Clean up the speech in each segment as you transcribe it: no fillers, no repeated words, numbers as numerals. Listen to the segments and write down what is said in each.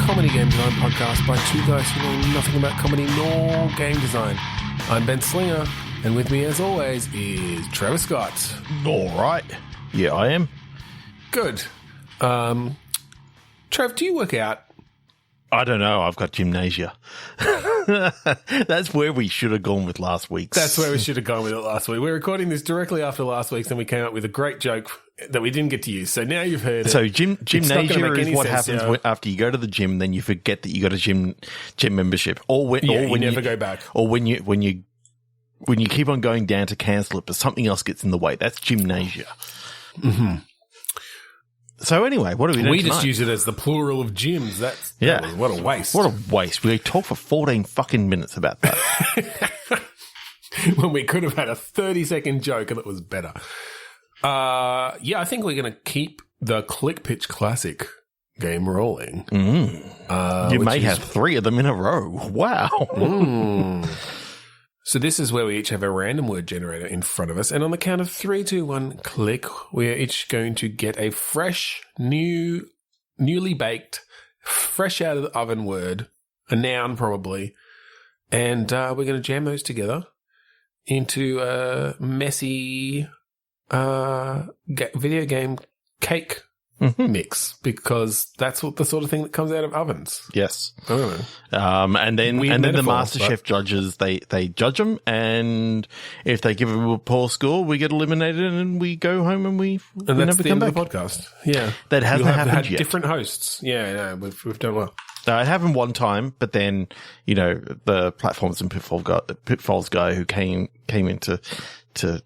comedy game design podcast by two guys who know nothing about comedy nor game design. I'm Ben Slinger, and with me as always is Trevor Scott. All right. Yeah, I am. Good. Trev, do you work out? I don't know. I've got gymnasia. That's where we should have gone with last week's. That's where we should have gone with it last week. We're recording this directly after last week's, and we came up with a great joke that we didn't get to use. So now you've heard it. So gymnasia is what happens after you go to the gym, then you forget that you got a gym membership, or when you never go back, or when you keep on going down to cancel it, but something else gets in the way. That's gymnasia. Mm-hmm. So anyway, what are we doing We tonight? just use it as the plural of gyms. What a waste. What a waste. We talked for 14 fucking minutes about that. When we could have had a 30-second joke and it was better. I think we're going to keep the Click Pitch Classic game rolling. You may have 3 of them in a row. Wow. So this is where we each have a random word generator in front of us. And on the count of 3, 2, 1, click, we are each going to get a fresh, newly baked, fresh out of the oven word, a noun probably. And we're going to jam those together into a messy video game cake mix, because that's what the sort of thing that comes out of ovens. Yes. I don't know. And then the MasterChef judges, they judge them, and if they give them a poor score, we get eliminated and we go home and we that's never the come end back. of the podcast. Yeah. That hasn't happened yet. Different hosts. Yeah, no, we've done well. It happened one time, but then, the Platforms and Pitfalls guy who came in to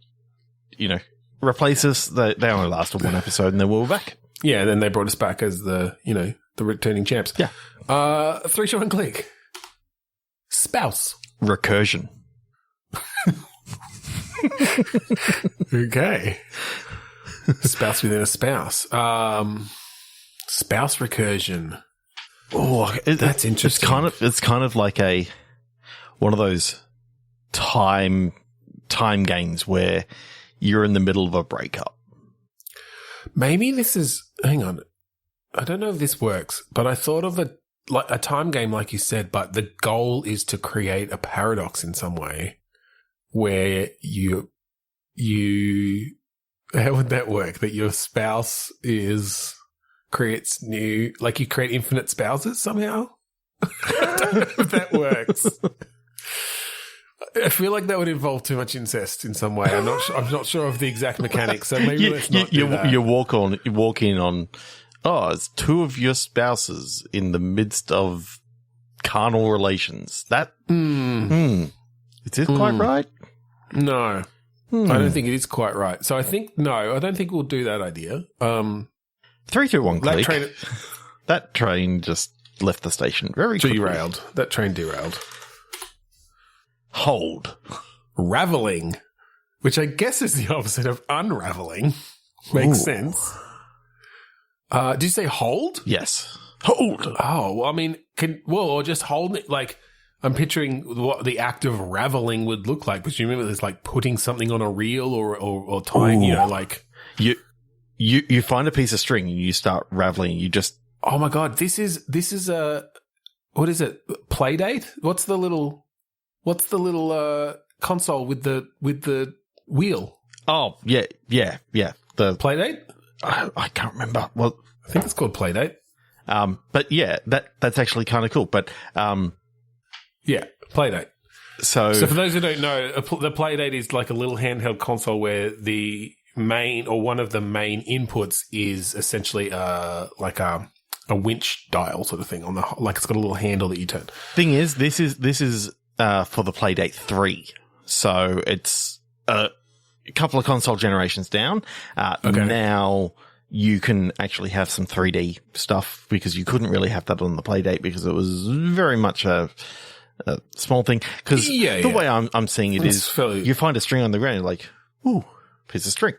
replace us, they only lasted one episode and then we were back. Yeah, then they brought us back as the returning champs. Yeah. 3, 2, 1, click. Spouse. Recursion. Okay. Spouse within a spouse. Spouse recursion. Oh, that's interesting. It's kind of like one of those time games where you're in the middle of a breakup. Maybe this is, hang on, I don't know if this works, but I thought of a time game like you said, but the goal is to create a paradox in some way where you how would that work? That your spouse creates new, like you create infinite spouses somehow? I don't know if that works. I feel like that would involve too much incest in some way. I'm not sure of the exact mechanics, so maybe let's not do that. You walk in on, it's 2 of your spouses in the midst of carnal relations. That, is it quite right? No. I don't think it is quite right. So I don't think we'll do that idea. 3, 2, 1, click. That train just left the station very quickly. Derailed. That train derailed. Hold. Raveling, which I guess is the opposite of unraveling. Makes sense. Did you say hold? Yes. Hold. Oh, well, I mean, or just hold it. Like, I'm picturing what the act of raveling would look like. Presumably it's like putting something on a reel or tying, like. You find a piece of string and you start raveling. You just. Oh my God. This is what is it? Playdate? What's the little console with the wheel? Oh, yeah. The Playdate? I can't remember. Well, I think it's called Playdate. But yeah, that's actually kind of cool. But, yeah, Playdate. So for those who don't know, the Playdate is like a little handheld console where the main or one of the main inputs is essentially like a winch dial sort of thing like it's got a little handle that you turn. Thing is, this is for the Playdate 3. So it's a couple of console generations down. Okay. Now you can actually have some 3D stuff, because you couldn't really have that on the Playdate because it was very much a small thing. Because the way I'm seeing it is you find a string on the ground, you're like, ooh, piece of string.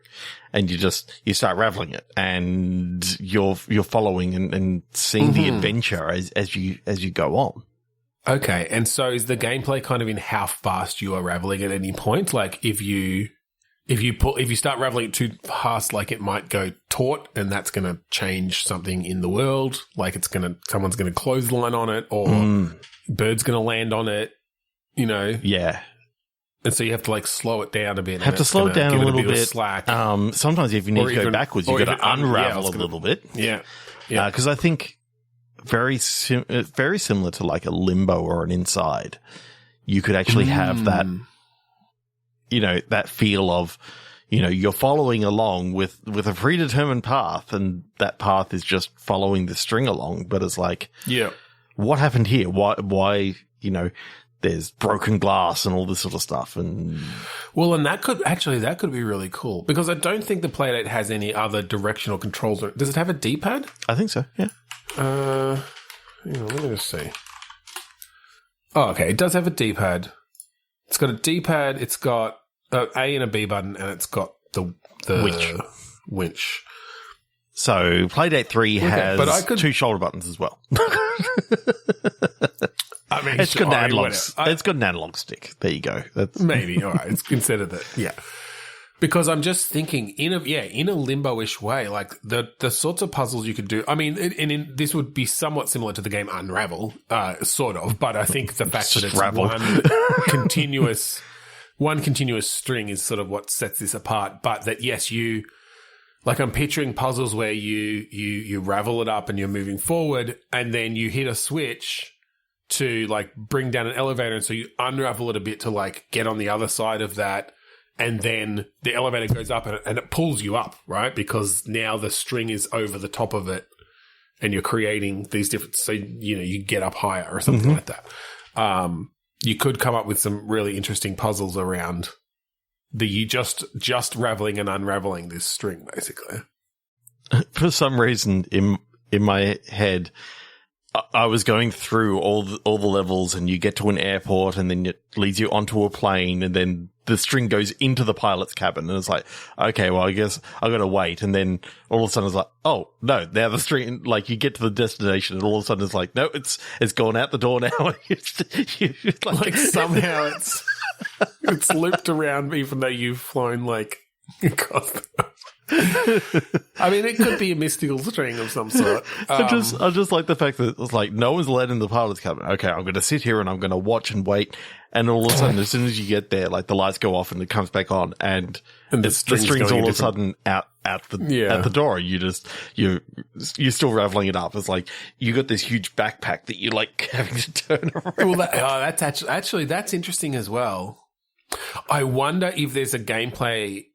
And you start raveling it, and you're following and seeing the adventure as you go on. Okay, and so is the gameplay kind of in how fast you are raveling at any point? Like if you if you start raveling it too fast, like it might go taut, and that's going to change something in the world. Like someone's going to clothesline on it, or bird's going to land on it. You know, yeah. And so you have to like slow it down a bit. Have to slow it down a little bit. Slack. Sometimes if you need to go backwards, you've got to unravel a little bit. Yeah, because I think very similar to like a limbo or an inside, you could actually have that. You know, that feel of, you know, you're following along with a predetermined path, and that path is just following the string along. But it's like, what happened here? Why? You know. There's broken glass and all this sort of stuff. And that could be really cool, because I don't think the Playdate has any other directional controls. Does it have a D-pad? I think so, yeah. Let me just see. Oh, okay. It does have a D-pad. It's got a D-pad. It's got an A and a B button, and it's got the winch. So Playdate 3 has 2 shoulder buttons as well. I mean, it's got an analog stick. There you go. That's maybe all right. It's considered that, yeah. Because I'm just thinking in a limbo-ish way, like the sorts of puzzles you could do. I mean, this would be somewhat similar to the game Unravel, sort of. But I think the fact that it's one continuous string is sort of what sets this apart. But that yes, like I'm picturing puzzles where you ravel it up and you're moving forward, and then you hit a switch to like bring down an elevator, and so you unravel it a bit to like get on the other side of that, and then the elevator goes up and it pulls you up, right? Because now the string is over the top of it, and you're creating these different, so you know you get up higher or something like that. You could come up with some really interesting puzzles around you just raveling and unraveling this string, basically. For some reason, in my head, I was going through all the levels, and you get to an airport, and then it leads you onto a plane, and then the string goes into the pilot's cabin, and it's like, okay, well, I guess I got to wait, and then all of a sudden it's like, oh no, now the string, like you get to the destination, and all of a sudden it's like, no, it's gone out the door now. like somehow it's looped around, even though you've flown like across the I mean, it could be a mystical string of some sort. I just like the fact that it's like no one's let in the pilot's cabin. Okay, I'm going to sit here and I'm going to watch and wait. And all of a sudden, as soon as you get there, like the lights go off and it comes back on, and the string's all of a sudden out at the door. You're still raveling it up. It's like you got this huge backpack that you like having to turn around. Well, that's actually that's interesting as well. I wonder if there's a gameplay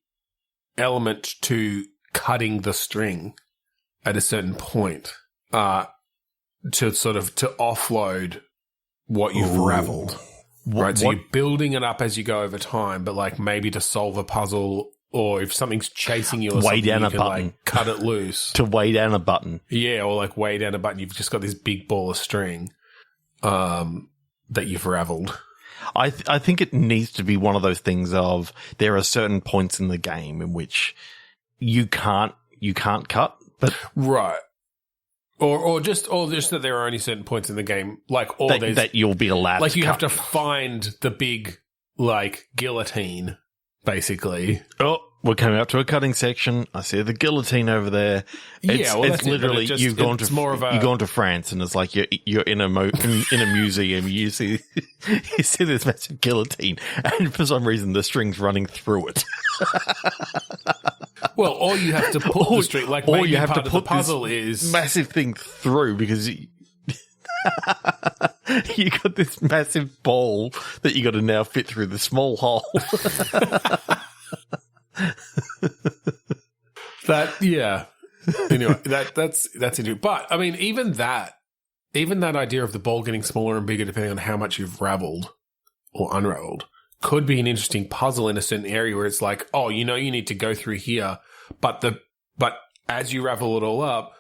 element to cutting the string at a certain point to offload what you've raveled. Right, so you're building it up as you go over time, but like maybe to solve a puzzle, or if something's chasing you or something, you can like cut it loose. To weigh down a button. Yeah, or like weigh down a button. You've just got this big ball of string that you've raveled. I think it needs to be one of those things of there are certain points in the game in which you can't cut, but right, or just that there are only certain points in the game, like that you'll be allowed. Like to you cut. have to find the big like guillotine, basically. Oh, we're coming up to a cutting section. I see the guillotine over there. It's literally you've gone to France, and it's like you're in a museum. You see this massive guillotine, and for some reason the string's running through it. Well, or you have to pull the string, like maybe you have to put the puzzle is massive thing through, because you got this massive ball that you got to now fit through the small hole. Anyway, that's interesting. But I mean, even that idea of the ball getting smaller and bigger depending on how much you've raveled or unraveled could be an interesting puzzle in a certain area where it's like, oh, you need to go through here, but as you ravel it all up,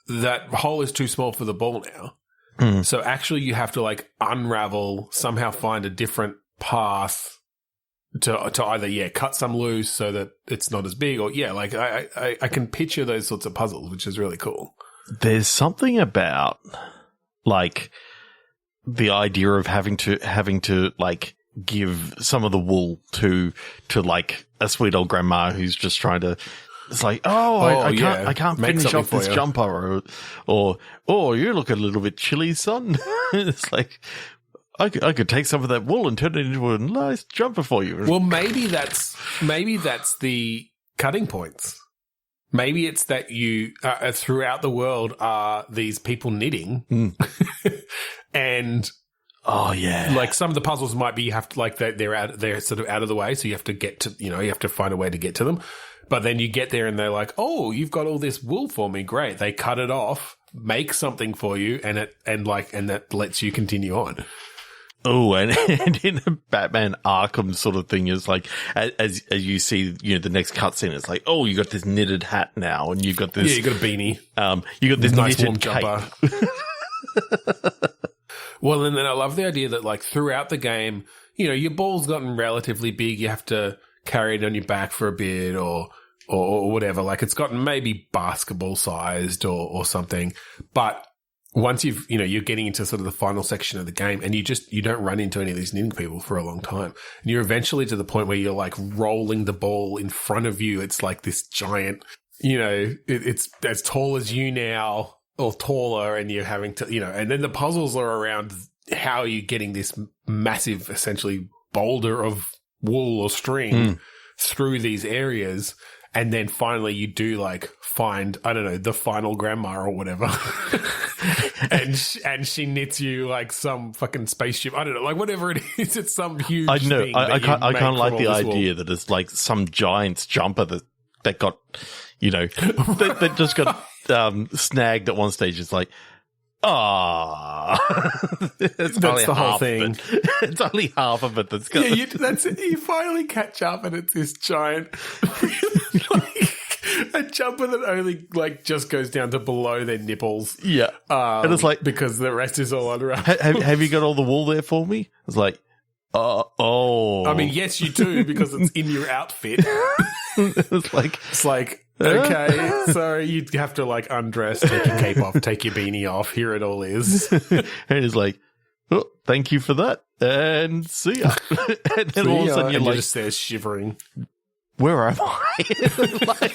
that hole is too small for the ball now. Mm. So actually you have to like unravel, somehow find a different path to either cut some loose so that it's not as big, or like I can picture those sorts of puzzles, which is really cool. There's something about like the idea of having to like give some of the wool to like a sweet old grandma who's just trying to. It's like, I can't finish off this jumper, or you look a little bit chilly, son. It's like, I could take some of that wool and turn it into a nice jumper for you. Well, maybe that's the cutting points. Maybe it's that you throughout the world are these people knitting, and like some of the puzzles might be you have to like they're sort of out of the way, so you have to get to you have to find a way to get to them. But then you get there and they're like, "Oh, you've got all this wool for me. Great." They cut it off, make something for you, and that lets you continue on. Oh, and in a Batman Arkham sort of thing is like, as you see, the next cutscene, it's like, oh, you got this knitted hat now, and you got this, you got a beanie, you got this nice knitted warm jumper. Well, and then I love the idea that like throughout the game, your ball's gotten relatively big. You have to carry it on your back for a bit, or whatever. Like it's gotten maybe basketball sized or something, but. Once you're getting into sort of the final section of the game and you don't run into any of these knitting people for a long time. And you're eventually to the point where you're like rolling the ball in front of you. It's like this giant, it's as tall as you now or taller, and you're having to, and then the puzzles are around how are you getting this massive, essentially boulder of wool or string through these areas. And then finally you do like find, I don't know, the final grandma or whatever. and she knits you like some fucking spaceship. I don't know, like whatever it is. It's some huge thing. I kind of like the idea that it's like some giant's jumper that got, that just got snagged at one stage. It's like, that's the whole thing. It's only half of it that's got. Yeah, that's it. You finally catch up, and it's this giant, a jumper that only like just goes down to below their nipples. Yeah, and it's like because the rest is all under. Have you got all the wool there for me? It's like, oh. I mean, yes, you do because it's in your outfit. It's like. Okay, so you'd have to like undress, take your cape off, take your beanie off. Here it all is. And it's like, oh, thank you for that, and see ya. And then all of a sudden you're just there shivering. Where am I?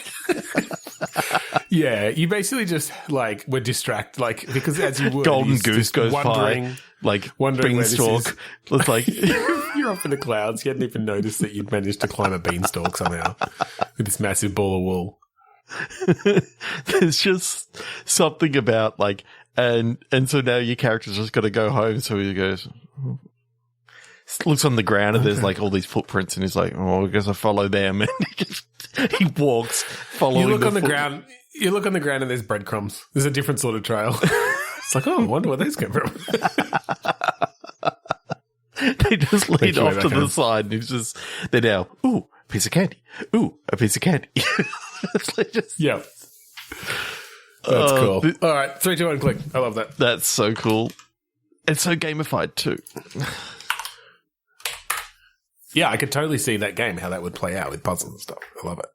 Yeah, you basically just like were distracted, like because as you were, Golden Goose goes wondering, by, like beanstalk. It's like you're up in the clouds. You hadn't even noticed that you'd managed to climb a beanstalk somehow with this massive ball of wool. There's just something about like, and so now your character's just got to go home. So he goes, looks on the ground, and there's like all these footprints, and he's like, "Oh, I guess I follow them." And he walks, following. You look on the ground. You look on the ground, and there's breadcrumbs. There's a different sort of trail. It's like, oh, I wonder where these came from. They just lead off to the side, and they're now, ooh, a piece of candy. Ooh, a piece of candy. It's like just, yeah. That's cool. All right, 3, 2, 1, click. I love that. That's so cool. It's so gamified too. Yeah, I could totally see that game, how that would play out with puzzles and stuff. I love it.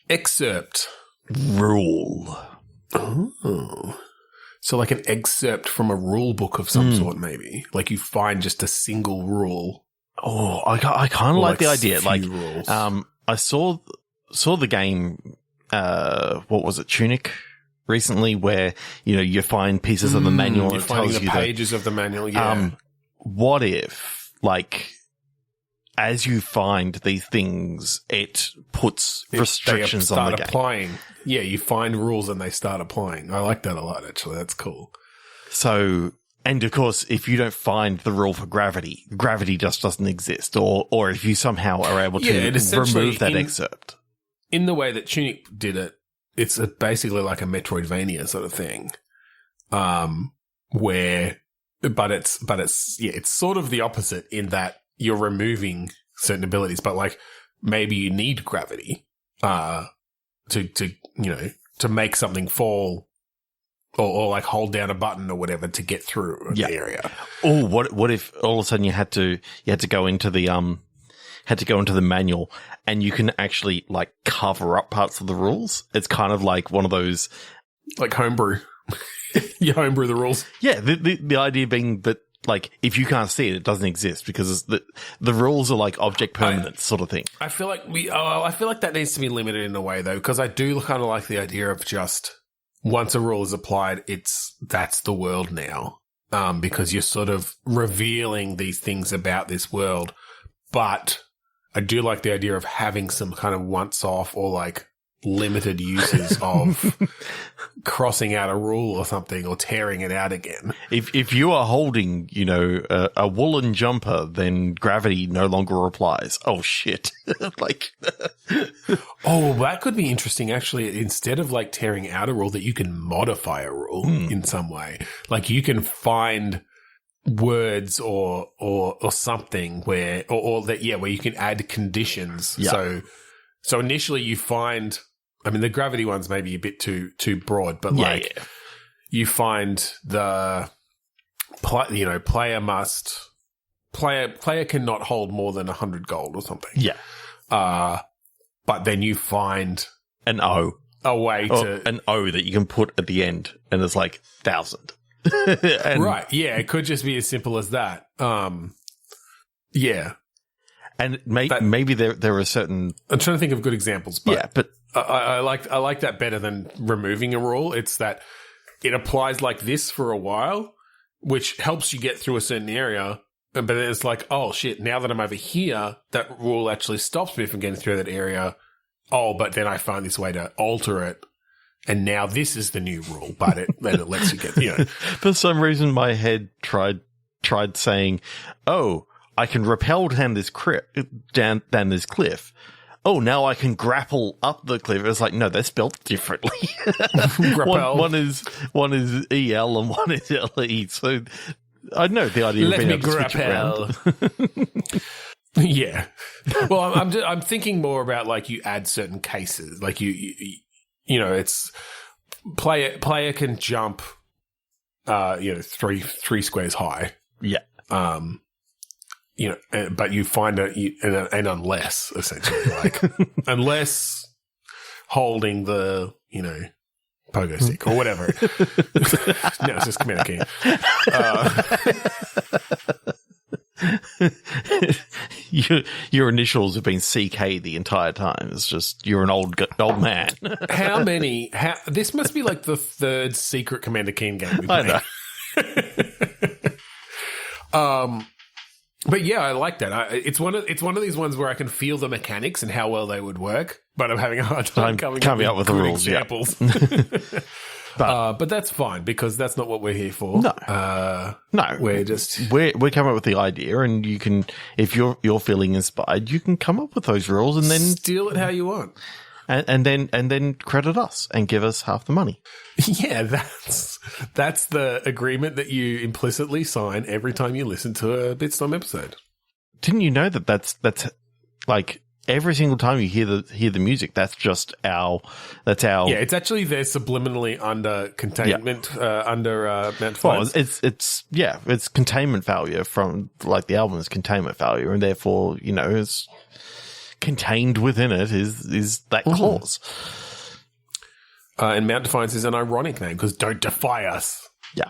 Excerpt. Rule. Oh. So like an excerpt from a rule book of some sort, maybe. Like you find just a single rule. Oh, I kind of like the idea. Like, rules. I saw the game, what was it, Tunic, recently, where, you find pieces of the manual. You're finding the pages of the manual, yeah. What if, like, as you find these things, it puts restrictions on the game. Applying. Yeah, you find rules and they start applying. I like that a lot, actually. That's cool. So, and of course, if you don't find the rule for gravity just doesn't exist. Or if you somehow are able to remove that excerpt. In the way that Tunic did it, it's basically like a Metroidvania sort of thing. But it's sort of the opposite in that you're removing certain abilities, but like maybe you need gravity to make something fall or like hold down a button or whatever to get through an area. Oh, what if all of a sudden you had to go into the manual and you can actually like cover up parts of the rules? It's kind of like one of those like homebrew. You homebrew the rules. Yeah, the idea being that like, if you can't see it, it doesn't exist because the rules are like object permanence sort of thing. I feel like that needs to be limited in a way though, because I do kind of like the idea of just once a rule is applied, that's the world now. Because you're sort of revealing these things about this world, but I do like the idea of having some kind of once off or like limited uses of crossing out a rule or something or tearing it out again. If you are holding, a woolen jumper, then gravity no longer applies. Oh shit. Like, oh, that could be interesting actually. Instead of like tearing out a rule, that you can modify a rule in some way. Like you can find words or something where you can add conditions. Yeah. So initially you find, I mean, the gravity one's maybe a bit too broad, but you find the player cannot hold more than 100 gold or something. Yeah. But then you find an O, a way to an O that you can put at the end, and it's like 1,000. Right. Yeah. It could just be as simple as that. Yeah. And maybe there are certain. I'm trying to think of good examples, but I like that better than removing a rule. It's that it applies like this for a while, which helps you get through a certain area. But then it's like, oh shit! Now that I'm over here, that rule actually stops me from getting through that area. Oh, but then I find this way to alter it, and now this is the new rule. But it lets you get. For some reason, my head tried saying, "Oh, I can rappel down this down this cliff. Oh, now I can grapple up the cliff." It's like, no, they're spelled differently. one is EL and one is LE. So I know the idea of being able to switch around. Yeah. Well, I'm thinking more about like you add certain cases, like it's player can jump, 3 squares high. Yeah. But you find an unless, essentially, like, unless holding the, pogo stick or whatever. No, it's just communicating. Your initials have been CK the entire time. It's just, you're an old man. This must be like the third secret Commander Keen game we played. I know. But yeah, I like that. It's one of these ones where I can feel the mechanics and how well they would work, but I'm having a hard time coming up with the rules examples. Yeah. But that's fine because that's not what we're here for. No, we're coming up with the idea, and you can, if you're feeling inspired, you can come up with those rules and then steal it how you want. And then credit us and give us half the money. Yeah, that's the agreement that you implicitly sign every time you listen to a Bitstorm episode. Didn't you know that's like every single time you hear the music, that's our. Yeah, it's actually there subliminally under containment under Mount Well, it's containment failure from like the album is containment failure, and therefore it's contained within it is that clause. And Mount Defiance is an ironic name because don't defy us. Yeah.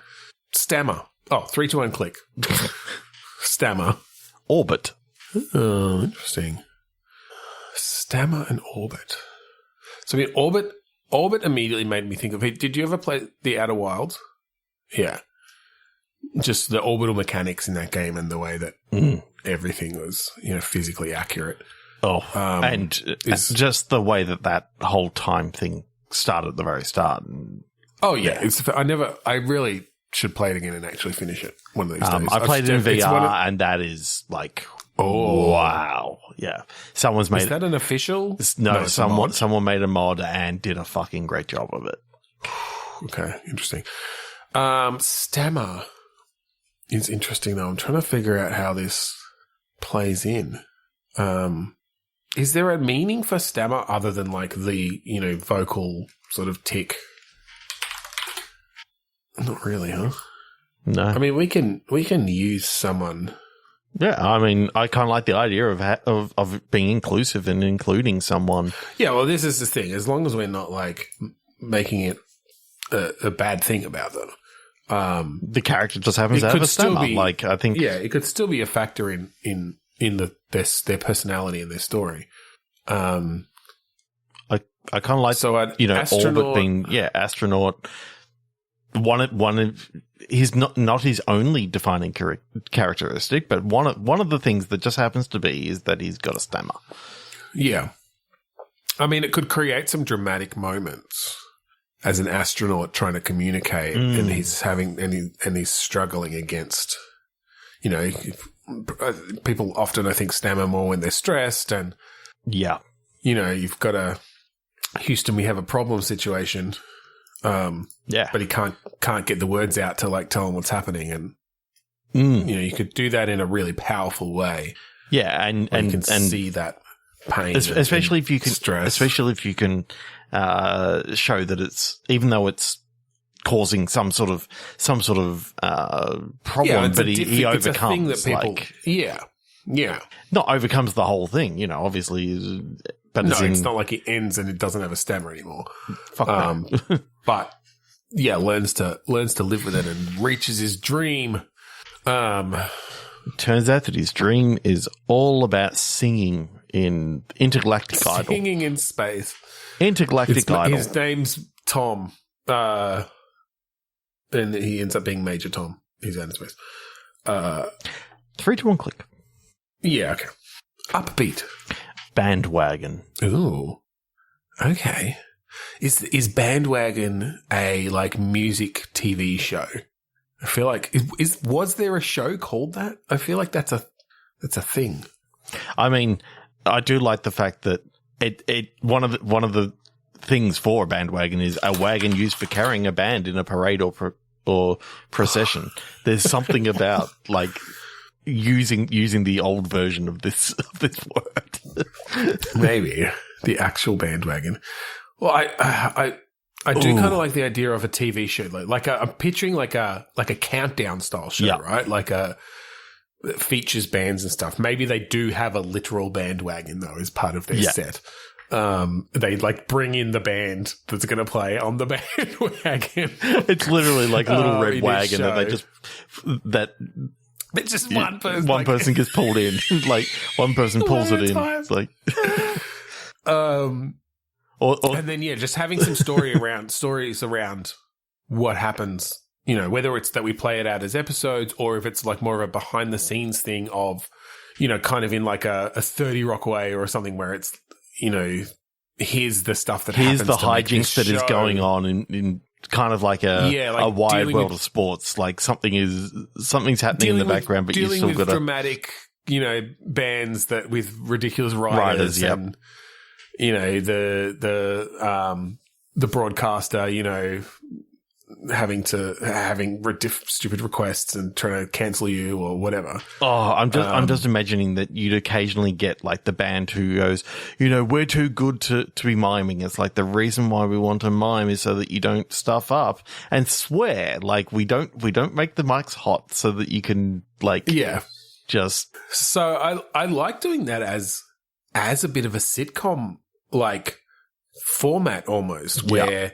Stammer. Oh, 3, 2, 1, click. Stammer. Orbit. Oh, interesting. Stammer and Orbit. So I mean, Orbit immediately made me think of it. Did you ever play The Outer Wilds? Yeah. Just the orbital mechanics in that game and the way that everything was, physically accurate. Oh, and just the way that whole time thing started at the very start. Oh yeah, I really should play it again and actually finish it one of these days. I played it in VR, and that is like, wow, yeah. Is that an official? No, someone made a mod and did a fucking great job of it. Okay, interesting. Stammer is interesting though. I'm trying to figure out how this plays in. Is there a meaning for stammer other than like the, vocal sort of tick? Not really, huh? No. I mean, we can use someone. Yeah, I mean, I kind of like the idea of being inclusive and including someone. Yeah, well, this is the thing. As long as we're not like making it a bad thing about them, The character just happens to have a stammer. Like, I think, it could still be a factor in their personality and their story. I kind of like, Orbit being, astronaut. One of he's not his only defining characteristic, but one of the things that just happens to be is that he's got a stammer. Yeah, I mean, it could create some dramatic moments as an astronaut trying to communicate, and he's struggling against, people often, I think, stammer more when they're stressed, and you've got a Houston, we have a problem situation. But he can't get the words out to like tell him what's happening, and you could do that in a really powerful way. Yeah, and you can see that pain, especially if you can stress. Especially if you can show that it's, even though it's causing some sort of problem, but he overcomes. It's a thing that people, not overcomes the whole thing. Obviously. But it's not like it ends and it doesn't have a stammer anymore. Fuck that. But learns to live with it and reaches his dream. Turns out that his dream is all about singing in Intergalactic Idol. Singing in space. Intergalactic Idol. His name's Tom. And he ends up being Major Tom. He's out in space. 3, 2, 1, click. Yeah, okay. Upbeat. Band Wagon. Ooh. Okay. Is Band Wagon a like music TV show? I feel like was there a show called that? I feel like that's a thing. I mean, I do like the fact that one of the things for a band wagon is a wagon used for carrying a band in a parade or procession. There's something about like using the old version of this word. Maybe the actual bandwagon. Well, I do kind of like the idea of a TV show, like I'm picturing like a countdown style show, right? Like that features bands and stuff. Maybe they do have a literal bandwagon though as part of their set. They like bring in the band that's going to play on the bandwagon. It's literally like a little red wagon, and they just it's just one person. One person gets pulled in. Like one person pulls it in. It's like, and then just having some stories around what happens. Whether it's that we play it out as episodes, or if it's like more of a behind the scenes thing of, kind of in like a 30 Rock way or something where it's, here's the stuff that happens. Here's the hijinks that is going on in kind of like a wide world of sports. Like something's happening in the background, but you still got dramatic, bands that with ridiculous riders and the broadcaster, having stupid requests and trying to cancel you or whatever. Oh, I'm just imagining that you'd occasionally get like the band who goes, we're too good to be miming. It's like the reason why we want to mime is so that you don't stuff up and swear. Like we don't make the mics hot so that you can just. So I like doing that as a bit of a sitcom like format almost where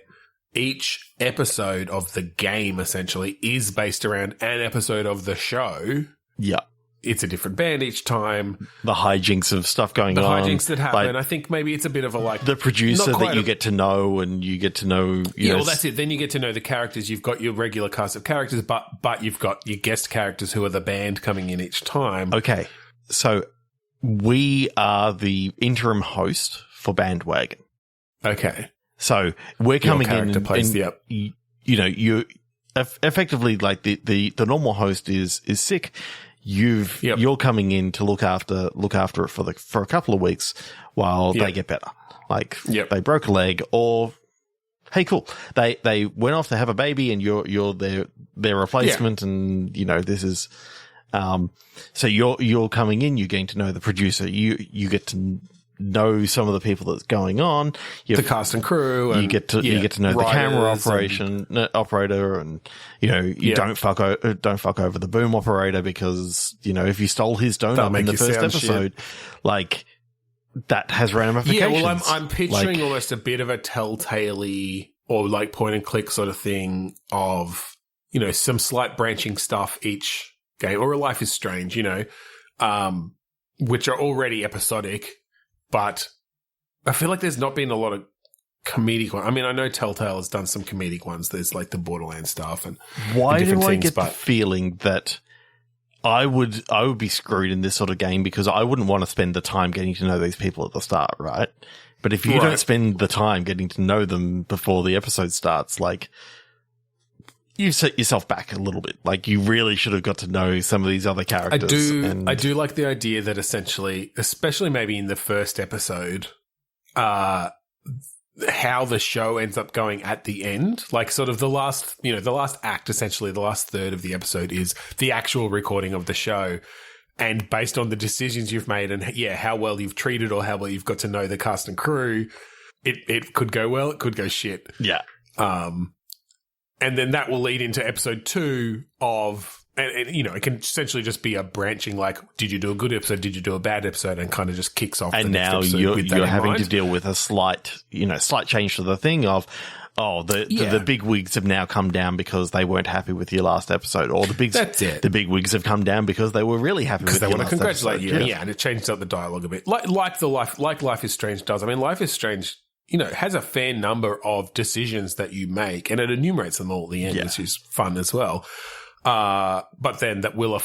each episode of the game essentially is based around an episode of the show. Yeah. It's a different band each time. The hijinks of stuff going on. The hijinks that happen. I think maybe it's a bit of a like... The producer that you get to know and you get to know... well, that's it. Then you get to know the characters. You've got your regular cast of characters, but you've got your guest characters who are the band coming in each time. Okay. So we are the interim host for Band Wagon. Okay. So we're coming in, plays you effectively like the normal host is sick. You're coming in to look after it for a couple of weeks while they get better. Like they broke a leg, or hey, cool, they went off to have a baby, and you're their replacement, and this is so you're coming in, you're getting to know the producer, you get to know some of the people that's going on, the cast and crew, and you get to know the camera operator, and you don't fuck over the boom operator, because if you stole his donut in the first episode, like that has ramifications. Yeah, well, I'm picturing almost a bit of a telltale-y or like point and click sort of thing of some slight branching stuff each game, or A Life is Strange, which are already episodic, but I feel like there's not been a lot of comedic ones. I mean, I know Telltale has done some comedic ones. There's like the Borderlands stuff and why different do I things, get the feeling that I would be screwed in this sort of game because I wouldn't want to spend the time getting to know these people at the start, right? But if you don't spend the time getting to know them before the episode starts, like, you set yourself back a little bit. Like, you really should have got to know some of these other characters. I do like the idea that essentially, especially maybe in the first episode, how the show ends up going at the end, like sort of the last act, essentially the last third of the episode is the actual recording of the show. And based on the decisions you've made and how well you've treated or how well you've got to know the cast and crew, it could go well, it could go shit. Yeah. And then that will lead into episode 2 of, and it can essentially just be a branching, like, did you do a good episode? Did you do a bad episode? And kind of just kicks off. And the next now episode you're having to deal with a slight change to the thing of, the big wigs have now come down because they weren't happy with your last episode, or the big wigs have come down because they were really happy with your last episode. Because they want to congratulate you. Yeah, and it changes up the dialogue a bit. Like Life is Strange does. I mean, Life is Strange, has a fair number of decisions that you make, and it enumerates them all at the end, which is fun as well. But then that will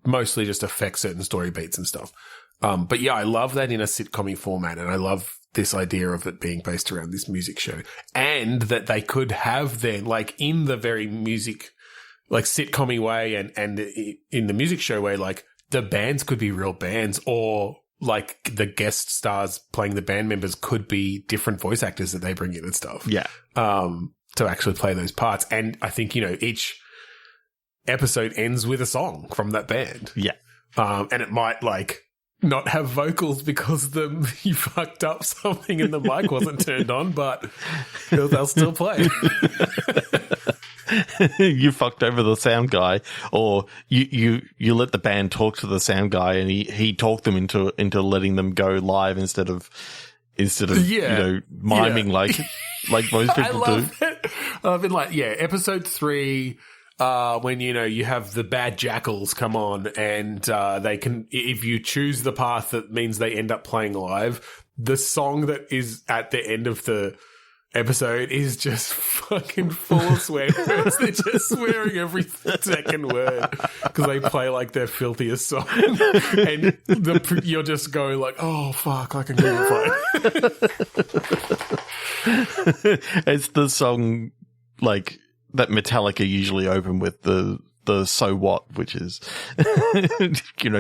mostly just affect certain story beats and stuff. But yeah, I love that in a sitcom format, and I love this idea of it being based around this music show, and that they could have then, like, in the very music, like, sitcom way and in the music show way, like, the bands could be real bands, or like the guest stars playing the band members could be different voice actors that they bring in and stuff. Yeah. To actually play those parts. And I think, each episode ends with a song from that band. Yeah. And it might, like, not have vocals because you fucked up something and the mic wasn't turned on, but they'll still play. You fucked over the sound guy, or you let the band talk to the sound guy, and he talked them into letting them go live instead of miming like most people do. I've been like, episode 3. When, you have the bad jackals come on and they can, if you choose the path that means they end up playing live, the song that is at the end of the episode is just fucking full of swear words. They're just swearing every second word because they play like their filthiest song. And you're just going like, oh, fuck, I can hear it play. It's the song, like, that Metallica usually open with the So What, which is,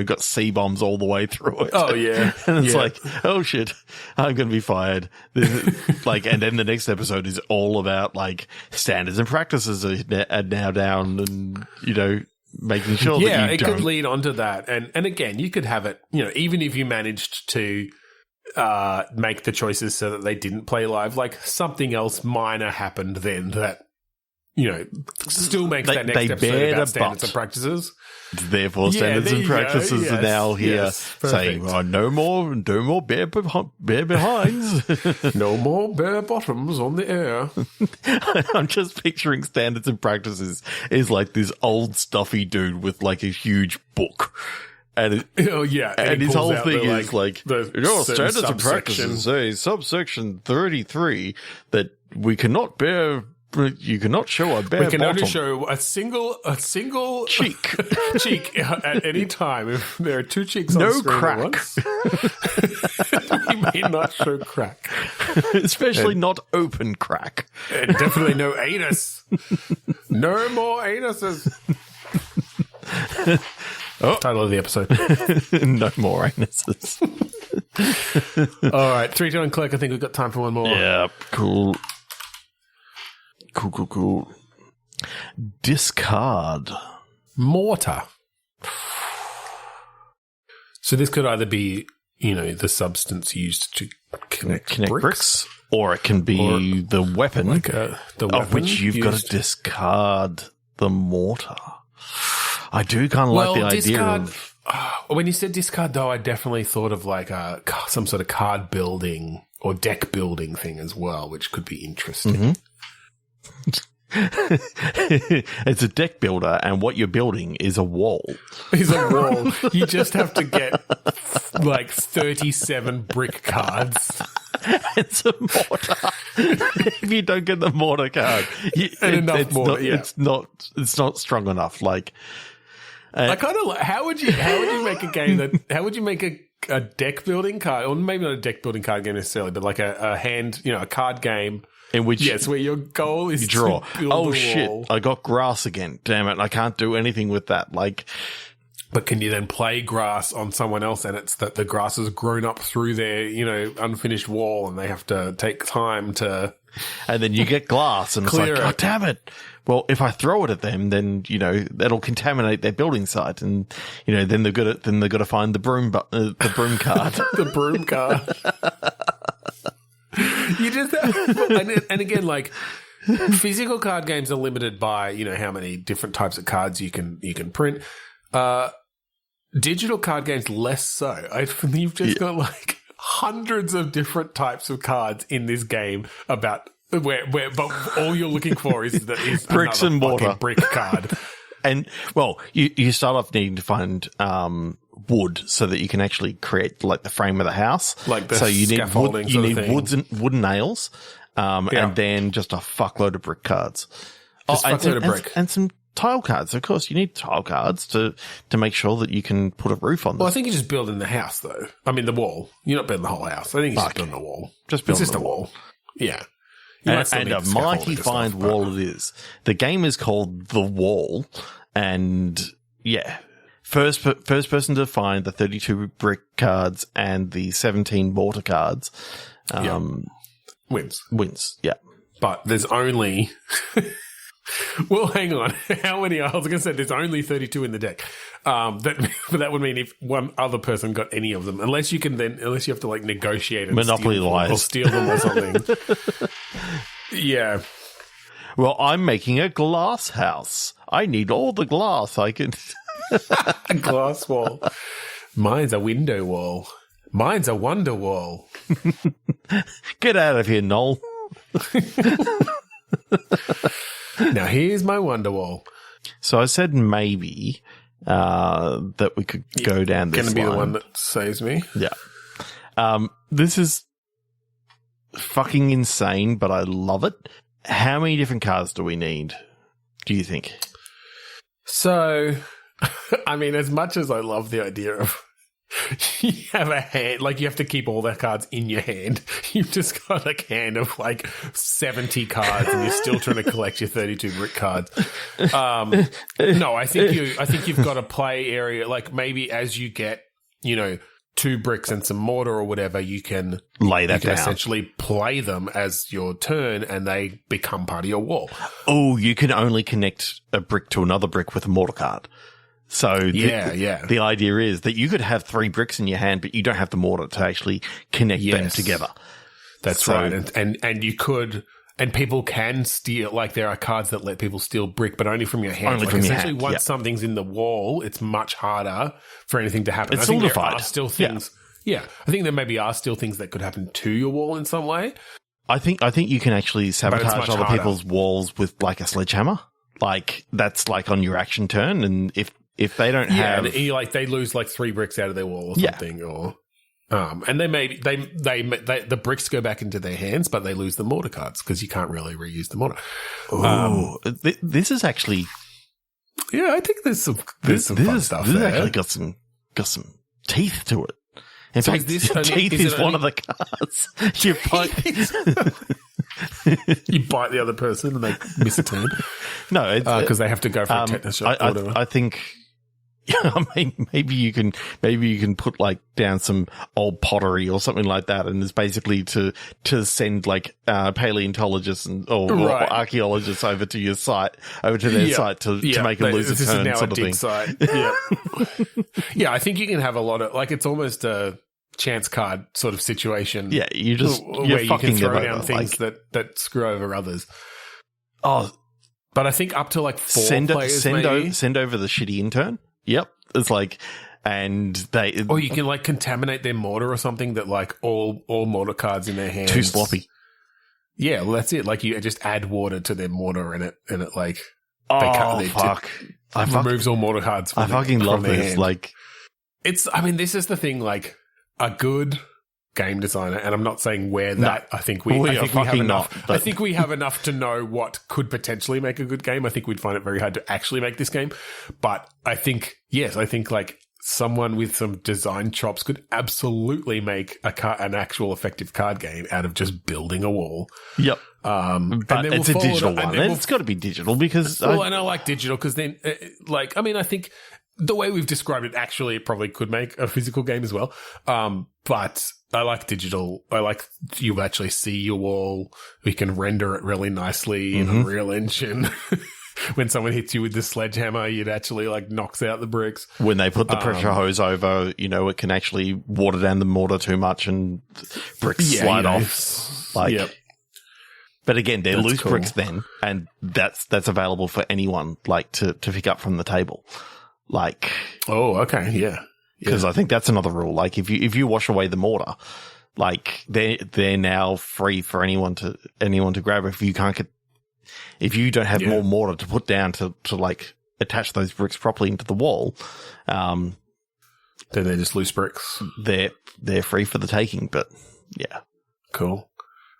got C-bombs all the way through it. Oh, yeah. And it's like, oh, shit, I'm going to be fired. And then the next episode is all about, like, standards and practices are now down and, making sure that you don't. Yeah, it could lead on to that. And again, you could have it, even if you managed to make the choices so that they didn't play live, like, something else minor happened then that, still makes that next episode about standards and practices. Therefore, standards and practices are now here saying, no more bare behinds. No more bare bottoms on the air. I'm just picturing standards and practices is like this old stuffy dude with like a huge book. And and his whole thing is like standards and practices say subsection 33 that we cannot bear. You cannot show a bare bottom. We can only show a single cheek at any time. If there are two cheeks on screen at once, we may not show crack. Especially not open crack. And definitely no anus. No more anuses. Title of the episode. No more anuses. All right, 3, 2, 1, click. I think we've got time for one more. Yeah, cool. Cool. Discard. Mortar. So this could either be, the substance used to connect bricks, or it can be the weapon, the weapon of which you've got to discard the mortar. I do kind of like the idea of... when you said discard, though, I definitely thought of like some sort of card building or deck building thing as well, which could be interesting. Mm-hmm. It's a deck builder, and what you're building is a wall. Is a wall. You just have to get like 37 brick cards. It's a mortar. If you don't get the mortar card, it's not strong enough. Like, I kind of like. How would you make a game that? How would you make a deck building card, or maybe not a deck building card game necessarily, but like a hand, a card game. In which where your goal is draw. To build a shit! wall. I got grass again. Damn it! I can't do anything with that. Like, but can you then play grass on someone else, and it's that the grass has grown up through their unfinished wall, and they have to take time to. And then you get glass, and it's like, oh damn it! Well, if I throw it at them, then that'll contaminate their building site, and then they've got to find the broom card. The broom card. You just and again, like, physical card games are limited by how many different types of cards you can print. Digital card games less so. You've just got like hundreds of different types of cards in this game but all you're looking for is bricks and mortar brick card. And you start off needing to find wood so that you can actually create like the frame of the house. Like the scaffolding. You need wooden nails, and then just a fuckload of brick cards. And some tile cards. Of course, you need tile cards to make sure that you can put a roof on this. Well, I think you're just building the house, though. I mean, the wall. You're not building the whole house. I think you're just building the wall. Just building a wall. Yeah. And a mighty fine wall it is. The game is called The Wall, and first person to find the 32 brick cards and the 17 mortar cards wins. Yeah, but there's only. Well, hang on. How many? I was going to say there's only 32 in the deck. But that would mean if one other person got any of them, unless you have to like negotiate and steal them or something. Yeah. Well, I'm making a glass house. I need all the glass I can. A glass wall. Mine's a window wall. Mine's a wonder wall. Get out of here, Noel. Now here's my wonder wall. So I said maybe that we could go down this line. Going to be the one that saves me. Yeah. This is fucking insane, but I love it. How many different cards do we need, do you think? So, I mean, as much as I love the idea of you have a hand, like you have to keep all the cards in your hand. You've just got a hand of like 70 cards, and you're still trying to collect your 32 brick cards. No, I think you've got a play area. Like maybe as you get, 2 bricks and some mortar or whatever, you can lay that down. Essentially play them as your turn, and they become part of your wall. Oh, you can only connect a brick to another brick with a mortar card. So the idea is that you could have 3 bricks in your hand, but you don't have the mortar to actually connect them together. That's right. And you could, and people can steal, like there are cards that let people steal brick, but only from your hand. Essentially, once something's in the wall, it's much harder for anything to happen. It's solidified. There are still things. Yeah. I think there maybe are still things that could happen to your wall in some way. I think you can actually sabotage other people's walls with like a sledgehammer. Like that's like on your action turn, and if they don't have, they lose like 3 bricks out of their wall or something, or and they the bricks go back into their hands, but they lose the mortar cards because you can't really reuse the mortar. This is actually, I think there's some fun stuff. This actually got some teeth to it. In fact, teeth is one of the cards. You bite the other person and they miss a turn. No, because they have to go for a tetanus shot. I think maybe you can put like down some old pottery or something like that, and it's basically to send like paleontologists or archaeologists over to their site to make them lose a turn, sort of thing. Site. Yeah, I think you can have a lot of like it's almost a chance card sort of situation. Yeah, you're where you can throw down over, things that screw over others. Oh, but I think up to like 4 players send over the shitty intern. Yep, it's like, and or you can like contaminate their mortar or something that like all mortar cards in their hands too sloppy. Yeah, well, that's it. Like, you just add water to their mortar and it like... fuck. It removes all mortar cards from I fucking love this. Hand. Like... this is the thing, like, a good game designer, and I'm not saying we're that. I think we have enough. I think we have enough to know what could potentially make a good game. I think we'd find it very hard to actually make this game. But I think, like, someone with some design chops could absolutely make an actual effective card game out of just building a wall. Yep. But it's a digital one. It's got to be digital because... and I like digital because then, I think the way we've described it, actually, it probably could make a physical game as well. But I like digital. I like you actually see your wall. We can render it really nicely in Unreal Engine. When someone hits you with the sledgehammer, it actually like knocks out the bricks. When they put the pressure hose over, it can actually water down the mortar too much and bricks slide off. But again, they're loose bricks then, and that's available for anyone to pick up from the table. Like, oh, okay, yeah. Because I think that's another rule. Like, if you wash away the mortar, like they're now free for anyone to grab. If you don't have more mortar to put down to like attach those bricks properly into the wall, then they're just loose bricks. They're free for the taking. But yeah, cool.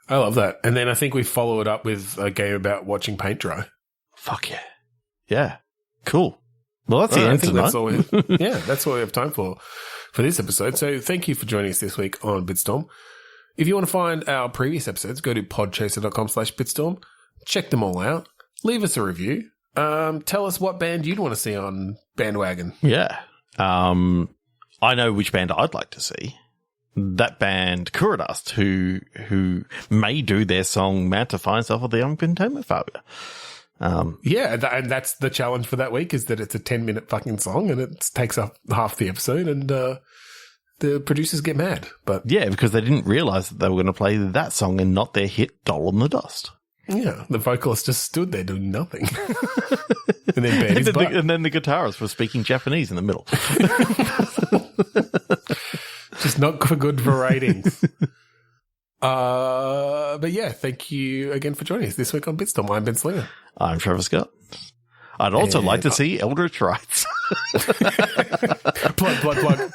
I love that. And then I think we follow it up with a game about watching paint dry. Fuck yeah, yeah, cool. Well, that's the end tonight. That's all we have time for this episode. So thank you for joining us this week on Bitstorm. If you want to find our previous episodes, go to podchaser.com/Bitstorm. Check them all out. Leave us a review. Tell us what band you'd want to see on Band Wagon. Yeah. I know which band I'd like to see. That band, Kuradust, who may do their song Mount to Find Self of the Uncontainment-Phobia. And that's the challenge for that week, is that it's a 10-minute fucking song and it takes up half the episode, and the producers get mad. But yeah, because they didn't realize that they were going to play that song and not their hit Doll in the Dust. Yeah, the vocalist just stood there doing nothing. And then bared his butt. And then the guitarist was speaking Japanese in the middle. Just not good for ratings. But yeah, thank you again for joining us this week on Bitstorm. I'm Ben Slinger. I'm Trevor Scott. I'd also like to see Eldritch Rights. Plug.